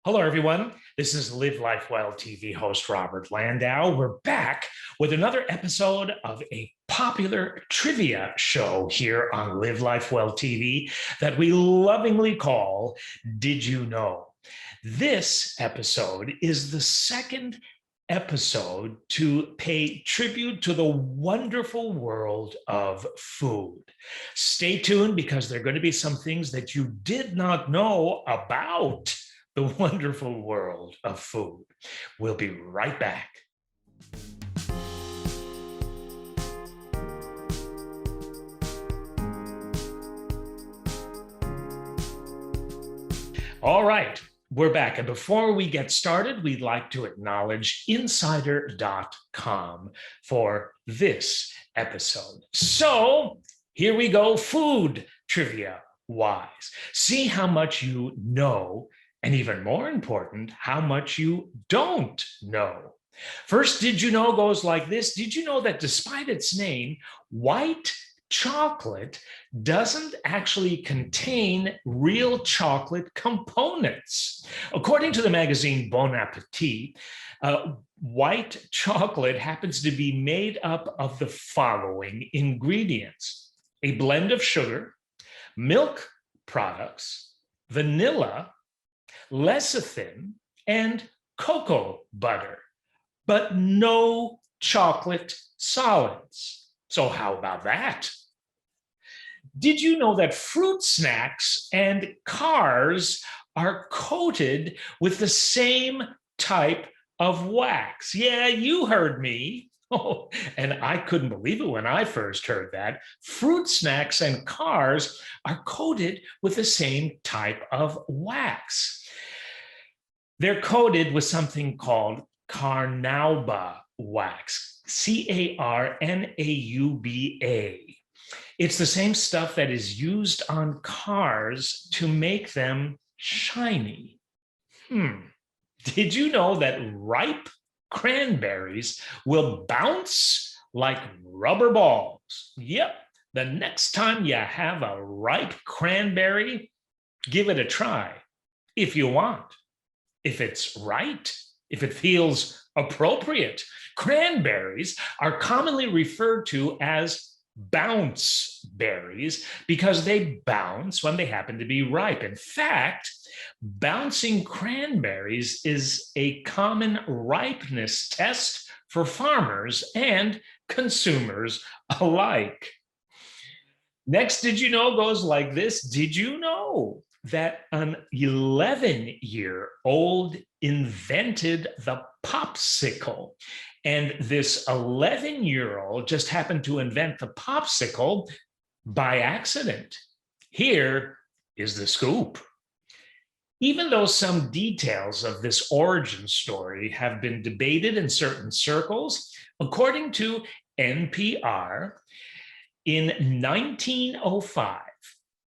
Hello, everyone. This is Live Life Well TV host Robert Landau. We're back with another episode of a popular trivia show here on Live Life Well TV that we lovingly call Did You Know? This episode is the second episode to pay tribute to the wonderful world of food. Stay tuned because there are going to be some things that you did not know about the wonderful world of food. We'll be right back. All right, we're back. And before we get started, we'd like to acknowledge insider.com for this episode. So here we go, food trivia wise. See how much you know, and even more important, how much you don't know. First, did you know goes like this. Did you know that despite its name, white chocolate doesn't actually contain real chocolate components? According to the magazine Bon Appetit, white chocolate happens to be made up of the following ingredients: a blend of sugar, milk products, vanilla, lecithin, and cocoa butter, but no chocolate solids. So how about that? Did you know that fruit snacks and cars are coated with the same type of wax? Yeah, you heard me. Oh, and I couldn't believe it when I first heard that. Fruit snacks and cars are coated with the same type of wax. They're coated with something called carnauba wax, C-A-R-N-A-U-B-A. It's the same stuff that is used on cars to make them shiny. Did you know that ripe cranberries will bounce like rubber balls? Yep, the next time you have a ripe cranberry, give it a try if you want. If it's right, if it feels appropriate. Cranberries are commonly referred to as bounce berries because they bounce when they happen to be ripe. In fact, bouncing cranberries is a common ripeness test for farmers and consumers alike. Next, did you know goes like this. Did you know that an 11-year-old invented the popsicle? And this 11-year-old just happened to invent the popsicle by accident. Here is the scoop. Even though some details of this origin story have been debated in certain circles, according to NPR, in 1905,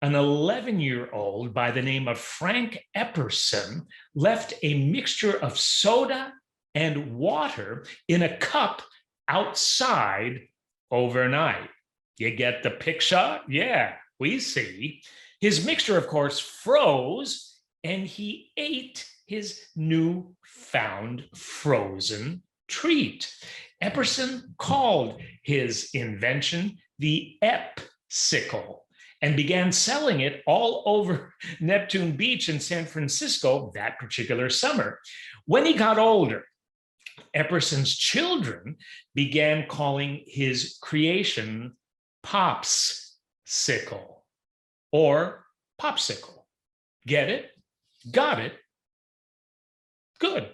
an 11-year-old by the name of Frank Epperson left a mixture of soda and water in a cup outside overnight. You get the picture? Yeah, we see. His mixture, of course, froze, and he ate his newfound frozen treat. Epperson called his invention the Ep-sicle and began selling it all over Neptune Beach in San Francisco that particular summer. When he got older, Epperson's children began calling his creation Pops-sicle or Popsicle. Get it? Got it? Good.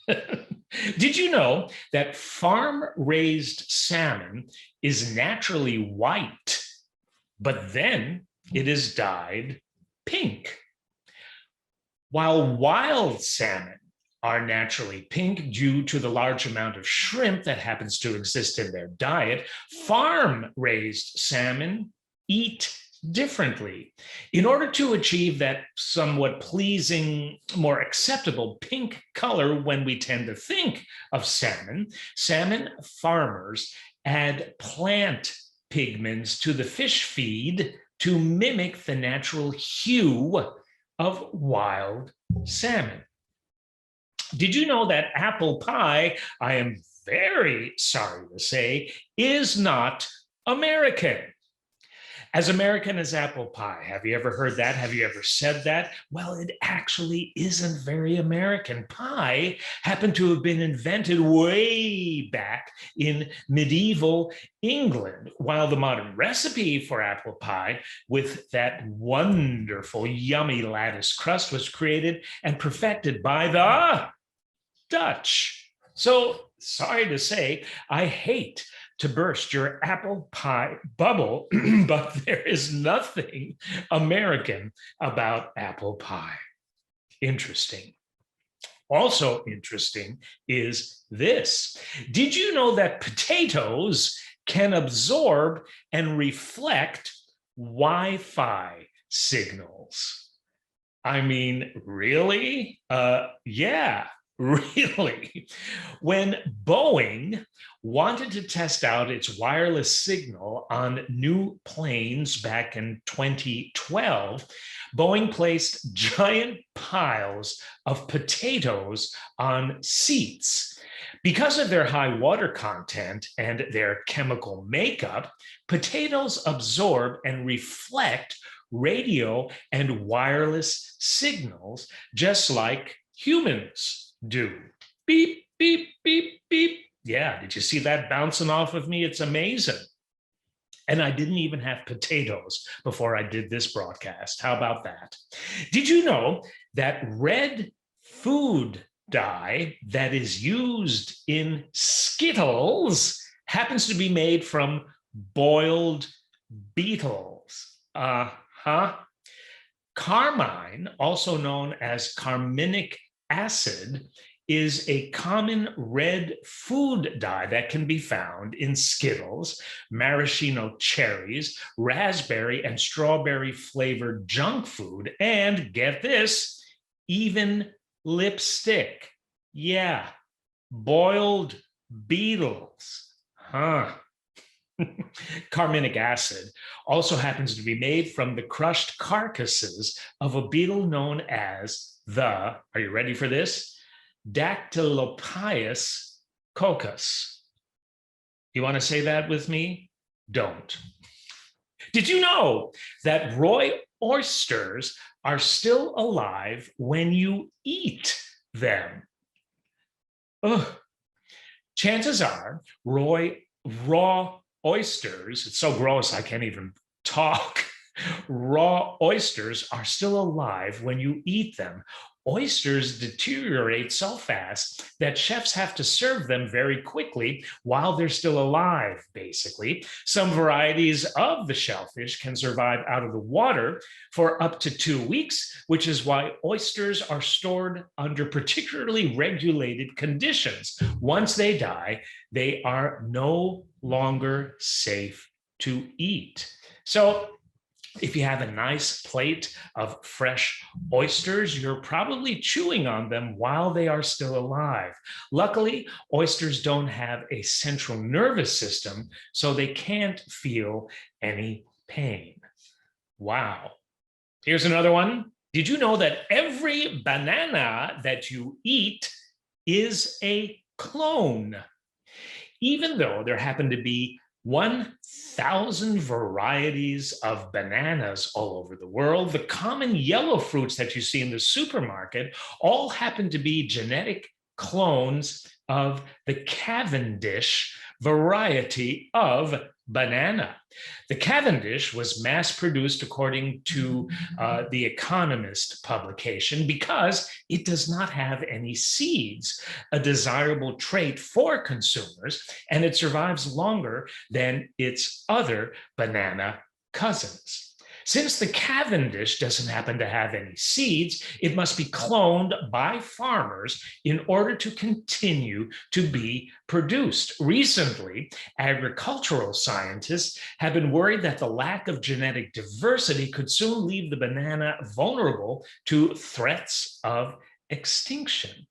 Did you know that farm-raised salmon is naturally white, but then it is dyed pink? While wild salmon are naturally pink due to the large amount of shrimp that happens to exist in their diet, farm-raised salmon eat differently. In order to achieve that somewhat pleasing, more acceptable pink color when we tend to think of salmon, salmon farmers add plant pigments to the fish feed to mimic the natural hue of wild salmon. Did you know that apple pie, I am very sorry to say, is not American? As American as apple pie. Have you ever heard that? Have you ever said that? Well, it actually isn't very American. Pie happened to have been invented way back in medieval England, while the modern recipe for apple pie with that wonderful, yummy lattice crust was created and perfected by the Dutch. So sorry to say, I hate to burst your apple pie bubble, but there is nothing American about apple pie. Interesting. Also interesting is this. Did you know that potatoes can absorb and reflect Wi-Fi signals? I mean, really? Yeah, really. When Boeing wanted to test out its wireless signal on new planes back in 2012, Boeing placed giant piles of potatoes on seats. Because of their high water content and their chemical makeup, potatoes absorb and reflect radio and wireless signals, just like humans do. Beep, beep, beep, beep. Yeah, did you see that bouncing off of me? It's amazing. And I didn't even have potatoes before I did this broadcast. How about that? Did you know that red food dye that is used in Skittles happens to be made from boiled beetles? Carmine, also known as carminic acid, is a common red food dye that can be found in Skittles, maraschino cherries, raspberry and strawberry flavored junk food, and get this, even lipstick. Yeah, boiled beetles. Carminic acid also happens to be made from the crushed carcasses of a beetle known as the, are you ready for this? Dactylopius coccus. You want to say that with me? Don't. Did you know that Roy oysters are still alive when you eat them? Ugh. Chances are raw oysters, it's so gross I can't even talk. Raw oysters are still alive when you eat them. Oysters deteriorate so fast that chefs have to serve them very quickly while they're still alive, basically. Some varieties of the shellfish can survive out of the water for up to 2 weeks, which is why oysters are stored under particularly regulated conditions. Once they die, they are no longer safe to eat. So if you have a nice plate of fresh oysters, you're probably chewing on them while they are still alive. Luckily, oysters don't have a central nervous system, so they can't feel any pain. Wow. Here's another one. Did you know that every banana that you eat is a clone? Even though there happen to be 1,000 varieties of bananas all over the world, the common yellow fruits that you see in the supermarket all happen to be genetic clones of the Cavendish variety of banana. The Cavendish was mass produced according to the Economist publication because it does not have any seeds, a desirable trait for consumers, and it survives longer than its other banana cousins. Since the Cavendish doesn't happen to have any seeds, it must be cloned by farmers in order to continue to be produced. Recently, agricultural scientists have been worried that the lack of genetic diversity could soon leave the banana vulnerable to threats of extinction.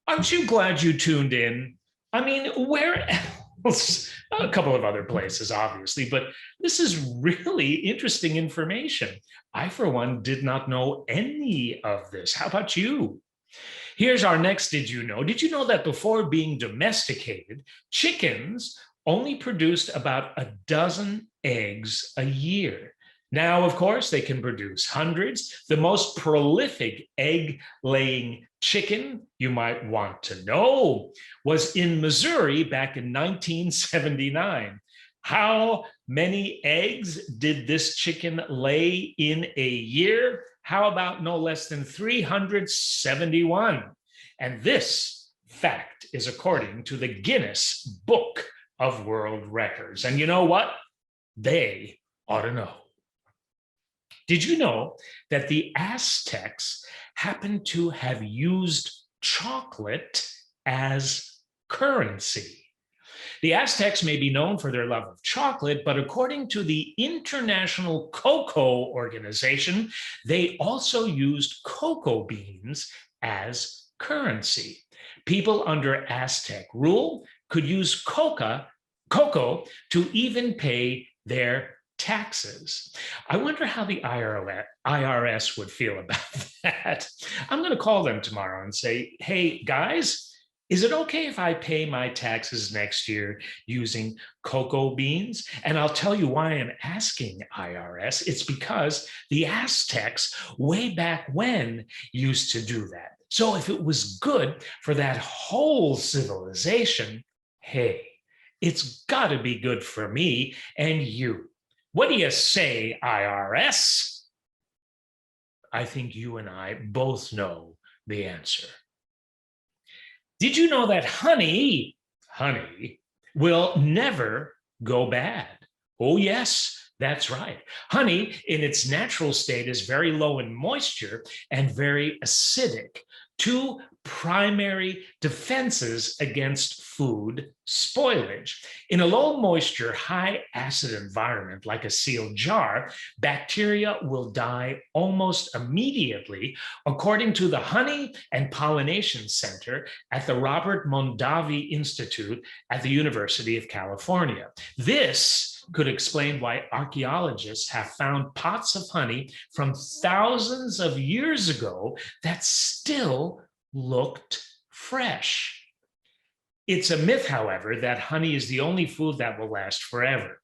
Aren't you glad you tuned in? I mean, where else? A couple of other places, obviously, but this is really interesting information. I, for one, did not know any of this. How about you? Here's our next Did You Know? Did you know that before being domesticated, chickens only produced about a dozen eggs a year? Now, of course, they can produce hundreds. The most prolific egg-laying chicken you might want to know was in Missouri back in 1979. How many eggs did this chicken lay in a year? How about no less than 371? And this fact is according to the Guinness Book of World Records. And you know what? They ought to know. Did you know that the Aztecs happened to have used chocolate as currency? The Aztecs may be known for their love of chocolate, but according to the International Cocoa Organization, they also used cocoa beans as currency. People under Aztec rule could use cocoa to even pay their taxes. I wonder how the IRS would feel about that. I'm going to call them tomorrow and say, hey, guys, is it okay if I pay my taxes next year using cocoa beans? And I'll tell you why I'm asking IRS. It's because the Aztecs, way back when, used to do that. So if it was good for that whole civilization, hey, it's got to be good for me and you. What do you say, IRS? I think you and I both know the answer. Did you know that honey will never go bad? Oh, yes, that's right. Honey, in its natural state, is very low in moisture and very acidic. Two primary defenses against food spoilage. In a low moisture, high acid environment like a sealed jar, bacteria will die almost immediately, according to the Honey and Pollination Center at the Robert Mondavi Institute at the University of California. This could explain why archaeologists have found pots of honey from thousands of years ago that still looked fresh. It's a myth, however, that honey is the only food that will last forever.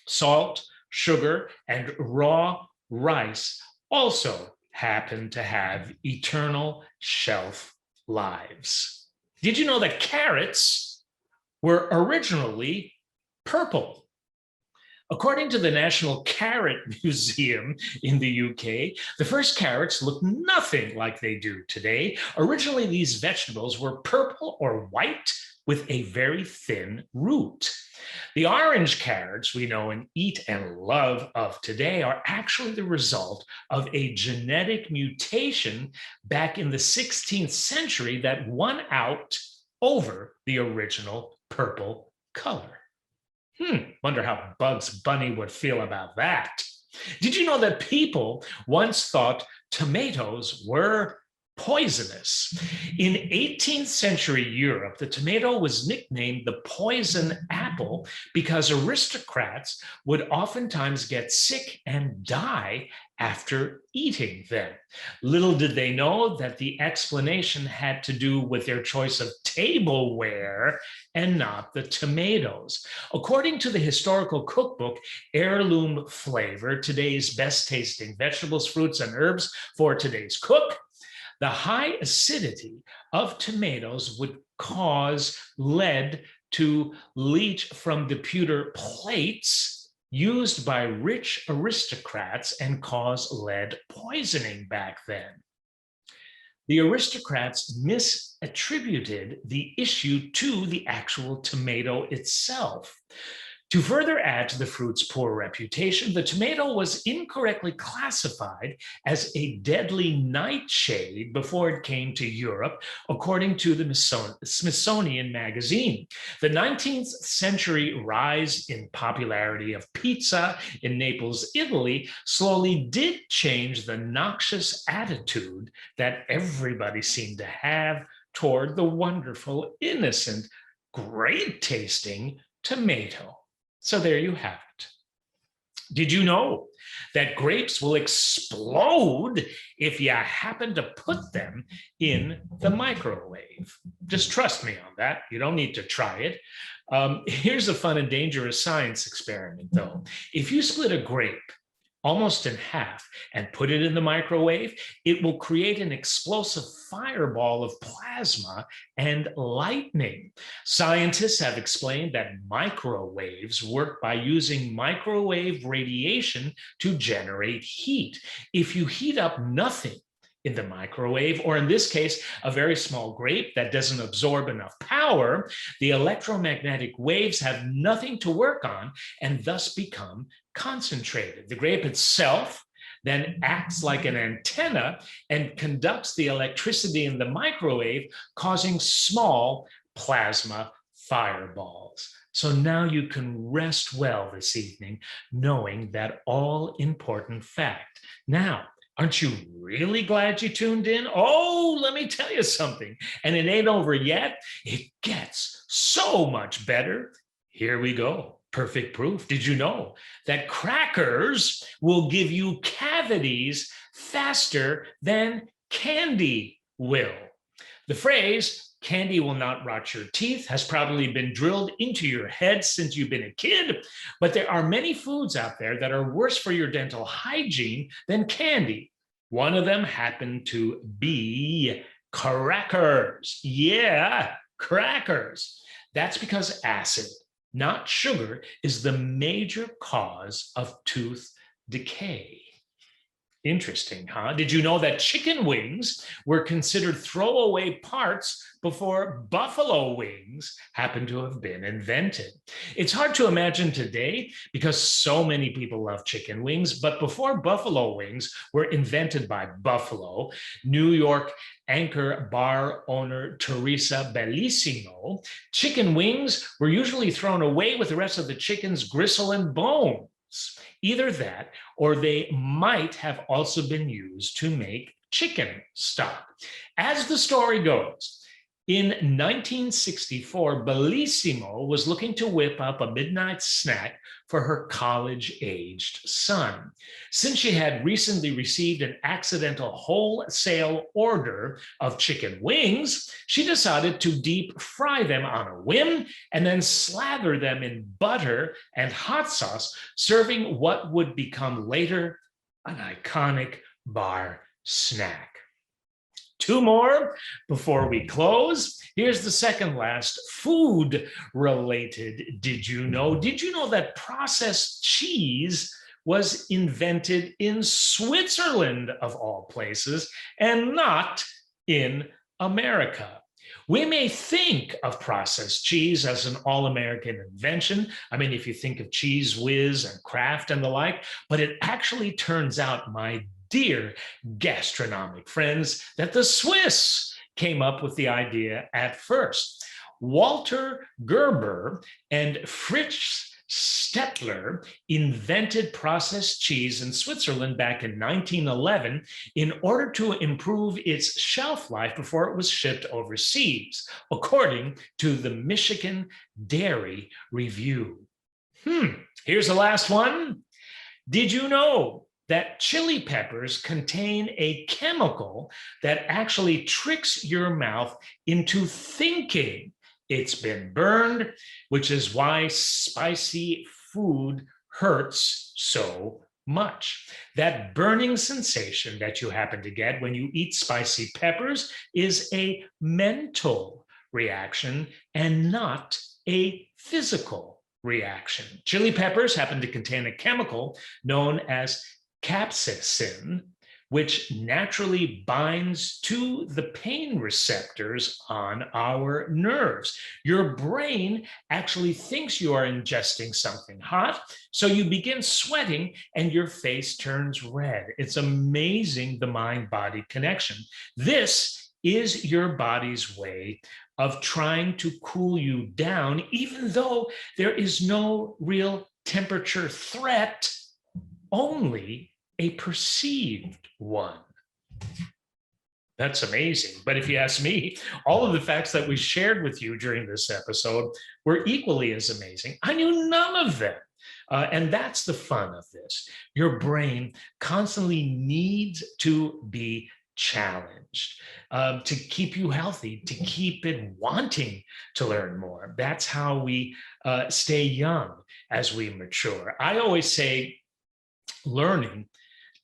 Salt, sugar, and raw rice also happen to have eternal shelf lives. Did you know that carrots were originally purple? According to the National Carrot Museum in the UK, the first carrots looked nothing like they do today. Originally, these vegetables were purple or white with a very thin root. The orange carrots we know and eat and love of today are actually the result of a genetic mutation back in the 16th century that won out over the original purple color. Wonder how Bugs Bunny would feel about that. Did you know that people once thought tomatoes were poisonous? In 18th century Europe, the tomato was nicknamed the poison apple because aristocrats would oftentimes get sick and die after eating them. Little did they know that the explanation had to do with their choice of tableware and not the tomatoes. According to the historical cookbook, Heirloom Flavor, today's best tasting vegetables, fruits, and herbs for today's cook, the high acidity of tomatoes would cause lead to leach from the pewter plates used by rich aristocrats and cause lead poisoning back then. The aristocrats misattributed the issue to the actual tomato itself. To further add to the fruit's poor reputation, the tomato was incorrectly classified as a deadly nightshade before it came to Europe, according to the Smithsonian Magazine. The 19th century rise in popularity of pizza in Naples, Italy, slowly did change the noxious attitude that everybody seemed to have toward the wonderful, innocent, great-tasting tomato. So there you have it. Did you know that grapes will explode if you happen to put them in the microwave? Just trust me on that. You don't need to try it. Here's a fun and dangerous science experiment, though. If you split a grape almost in half and put it in the microwave, it will create an explosive fireball of plasma and lightning. Scientists have explained that microwaves work by using microwave radiation to generate heat. If you heat up nothing in the microwave, or in this case, a very small grape that doesn't absorb enough power, the electromagnetic waves have nothing to work on and thus become concentrated. The grape itself then acts like an antenna and conducts the electricity in the microwave, causing small plasma fireballs. So now you can rest well this evening, knowing that all-important fact. Now, aren't you really glad you tuned in? Oh, let me tell you something. And it ain't over yet. It gets so much better. Here we go. Perfect proof. Did you know that crackers will give you cavities faster than candy will? The phrase, candy will not rot your teeth, has probably been drilled into your head since you've been a kid, but there are many foods out there that are worse for your dental hygiene than candy. One of them happened to be crackers. Yeah, crackers. That's because acid, not sugar, is the major cause of tooth decay. Interesting, huh? Did you know that chicken wings were considered throwaway parts before buffalo wings happened to have been invented? It's hard to imagine today because so many people love chicken wings, but before buffalo wings were invented by Buffalo, New York anchor bar owner Teresa Bellissimo, chicken wings were usually thrown away with the rest of the chicken's gristle and bones. Either that, or they might have also been used to make chicken stock. As the story goes, in 1964, Bellissimo was looking to whip up a midnight snack for her college-aged son. Since she had recently received an accidental wholesale order of chicken wings, she decided to deep fry them on a whim and then slather them in butter and hot sauce, serving what would become later an iconic bar snack. Two more before we close. Here's the second last food related. Did you know? Did you know that processed cheese was invented in Switzerland, of all places, and not in America? We may think of processed cheese as an all-American invention. I mean, if you think of Cheese Whiz and Kraft and the like, but it actually turns out, my dear gastronomic friends, that the Swiss came up with the idea at first. Walter Gerber and Fritz Stettler invented processed cheese in Switzerland back in 1911 in order to improve its shelf life before it was shipped overseas, according to the Michigan Dairy Review. Here's the last one. Did you know that chili peppers contain a chemical that actually tricks your mouth into thinking it's been burned, which is why spicy food hurts so much? That burning sensation that you happen to get when you eat spicy peppers is a mental reaction and not a physical reaction. Chili peppers happen to contain a chemical known as capsaicin, which naturally binds to the pain receptors on our nerves. Your brain actually thinks you are ingesting something hot, so you begin sweating and your face turns red. It's amazing, the mind-body connection. This is your body's way of trying to cool you down, even though there is no real temperature threat, only a perceived one. That's amazing. But if you ask me, all of the facts that we shared with you during this episode were equally as amazing. I knew none of them And that's the fun of this. Your brain constantly needs to be challenged to keep you healthy, to keep it wanting to learn more. That's how we stay young as we mature. I always say learning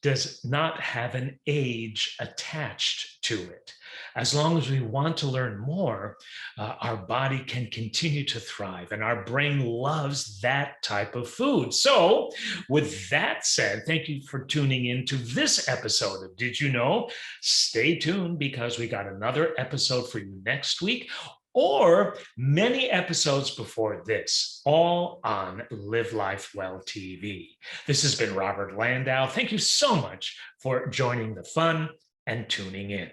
does not have an age attached to it. As long as we want to learn more, our body can continue to thrive, and our brain loves that type of food. So, with that said, thank you for tuning in to this episode of Did You Know? Stay tuned because we got another episode for you next week, or many episodes before this, all on Live Life Well TV. This has been Robert Landau. Thank you so much for joining the fun and tuning in.